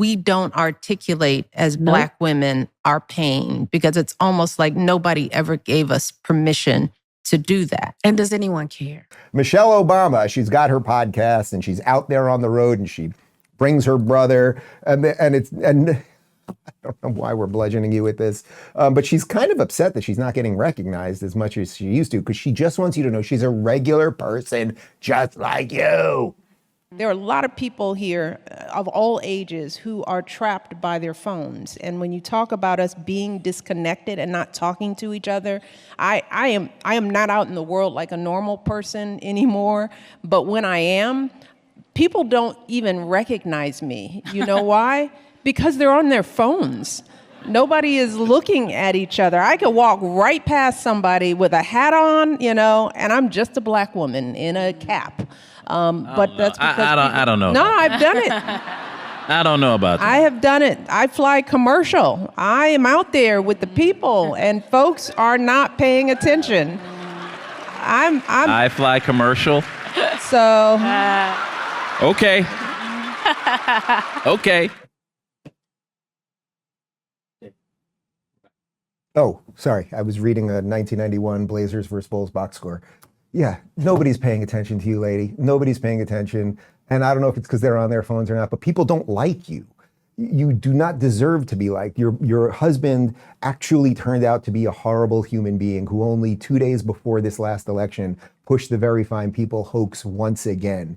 we don't articulate as Black women our pain because it's almost like nobody ever gave us permission to do that. And does anyone care? Michelle Obama, she's got her podcast and she's out there on the road and she brings her brother and I don't know why we're bludgeoning you with this, but she's kind of upset that she's not getting recognized as much as she used to because she just wants you to know she's a regular person just like you. There are a lot of people here of all ages who are trapped by their phones. And when you talk about us being disconnected and not talking to each other, I am not out in the world like a normal person anymore. But when I am, people don't even recognize me. You know why? Because they're on their phones. Nobody is looking at each other. I could walk right past somebody with a hat on, and I'm just a Black woman in a cap. But that's because I don't know. No, I've done it. I don't know about that. I have done it. I fly commercial. I am out there with the people, and folks are not paying attention. I fly commercial. So. Okay. Okay. Oh, sorry. I was reading a 1991 Blazers versus Bulls box score. Yeah, nobody's paying attention to you, lady. Nobody's paying attention. And I don't know if it's because they're on their phones or not, but people don't like you. You do not deserve to be liked. Your husband actually turned out to be a horrible human being who only 2 days before this last election pushed the Very Fine People hoax once again.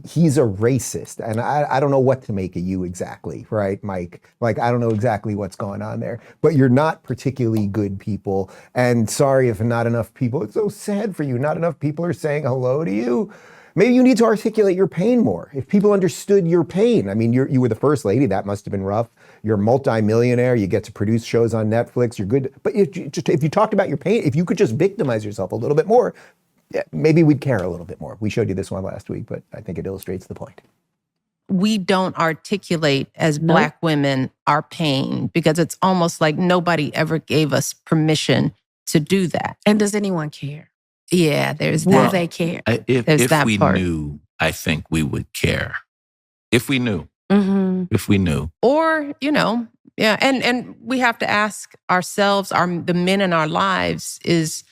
He's a racist, and I don't know what to make of you exactly, right, Mike? Like, I don't know exactly what's going on there, but you're not particularly good people, and sorry if not enough people, it's so sad for you, not enough people are saying hello to you. Maybe you need to articulate your pain more. If people understood your pain, I mean, you were the first lady, that must have been rough. You're a multi-millionaire, you get to produce shows on Netflix, you're good, but if you talked about your pain, if you could just victimize yourself a little bit more, yeah, maybe we'd care a little bit more. We showed you this one last week, but I think it illustrates the point. We don't articulate as Black women our pain because it's almost like nobody ever gave us permission to do that. And does anyone care? Yeah, there's Will that. they care? If we knew, I think we would care. If we knew. Mm-hmm. If we knew. Or, yeah. And we have to ask ourselves, the men in our lives is,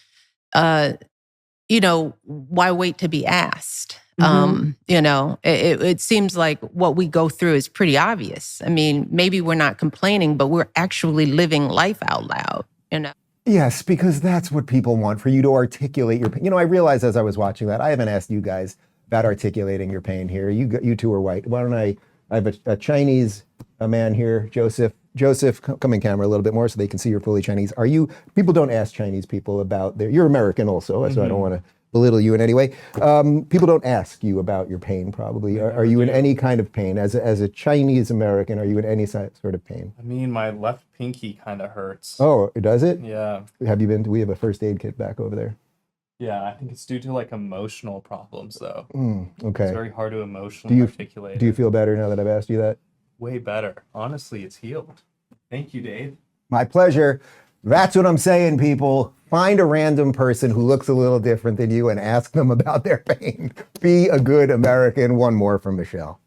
why wait to be asked? Mm-hmm. It seems like what we go through is pretty obvious. I mean, maybe we're not complaining, but we're actually living life out loud, Yes, because that's what people want, for you to articulate your pain. I realized as I was watching that, I haven't asked you guys about articulating your pain here. You two are white. Why don't I have a Chinese man here, Joseph. Joseph, come in camera a little bit more so they can see you're fully Chinese. People don't ask Chinese people about you're American also, so I don't want to belittle you in any way. People don't ask you about your pain probably. Are you in any kind of pain? As a Chinese American, are you in any sort of pain? I mean, my left pinky kind of hurts. Oh, does it? Yeah. Have you been, we have a first aid kit back over there. Yeah, I think it's due to emotional problems though. Okay. It's very hard to emotionally articulate. Do you feel better now that I've asked you that? Way better. Honestly, it's healed. Thank you, Dave. My pleasure. That's what I'm saying, people. Find a random person who looks a little different than you and ask them about their pain. Be a good American. One more from Michelle.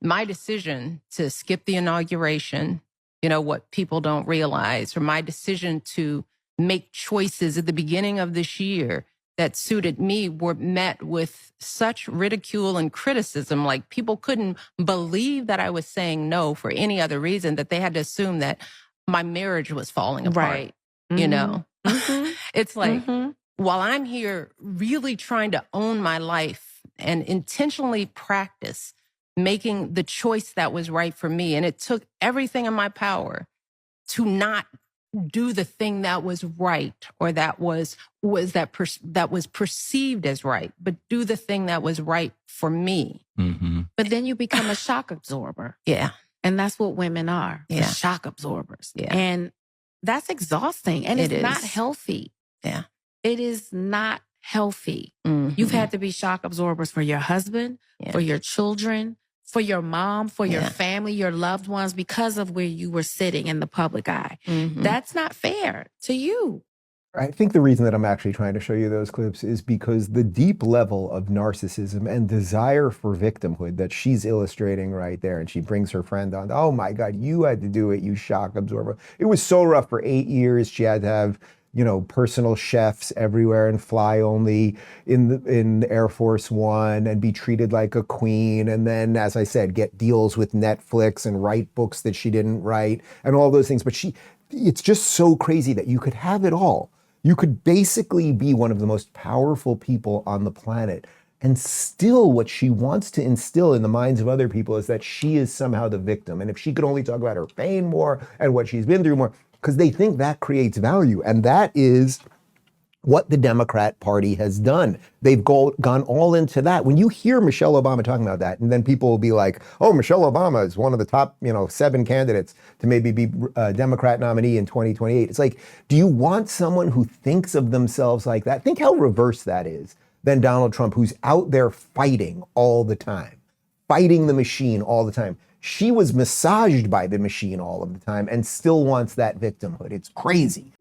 My decision to skip the inauguration, what people don't realize, or my decision to make choices at the beginning of this year that suited me were met with such ridicule and criticism. Like, people couldn't believe that I was saying no for any other reason, that they had to assume that my marriage was falling apart. Right. Mm-hmm. It's like, while I'm here really trying to own my life and intentionally practice making the choice that was right for me, and it took everything in my power to not do the thing that was right, or that was perceived as right, but do the thing that was right for me. Mm-hmm. But then you become a shock absorber. Yeah. And that's what women are. Yeah. Shock absorbers. Yeah. And that's exhausting. And it's not healthy. Yeah. It is not healthy. Mm-hmm. You've had to be shock absorbers for your husband, for your children, for your mom, for your family, your loved ones, because of where you were sitting in the public eye. Mm-hmm. That's not fair to you. I think the reason that I'm actually trying to show you those clips is because the deep level of narcissism and desire for victimhood that she's illustrating right there, and she brings her friend on, oh my God, you had to do it, you shock absorber. It was so rough for 8 years. She had to have, you know, personal chefs everywhere and fly only in Air Force One and be treated like a queen. And then, as I said, get deals with Netflix and write books that she didn't write and all those things. But it's just so crazy that you could have it all. You could basically be one of the most powerful people on the planet. And still what she wants to instill in the minds of other people is that she is somehow the victim. And if she could only talk about her pain more and what she's been through more, because they think that creates value. And that is what the Democrat Party has done. They've gone all into that. When you hear Michelle Obama talking about that, and then people will be like, oh, Michelle Obama is one of the top, 7 candidates to maybe be a Democrat nominee in 2028. It's like, do you want someone who thinks of themselves like that? Think how reverse that is than Donald Trump, who's out there fighting all the time, fighting the machine all the time. She was massaged by the machine all of the time and still wants that victimhood. It's crazy.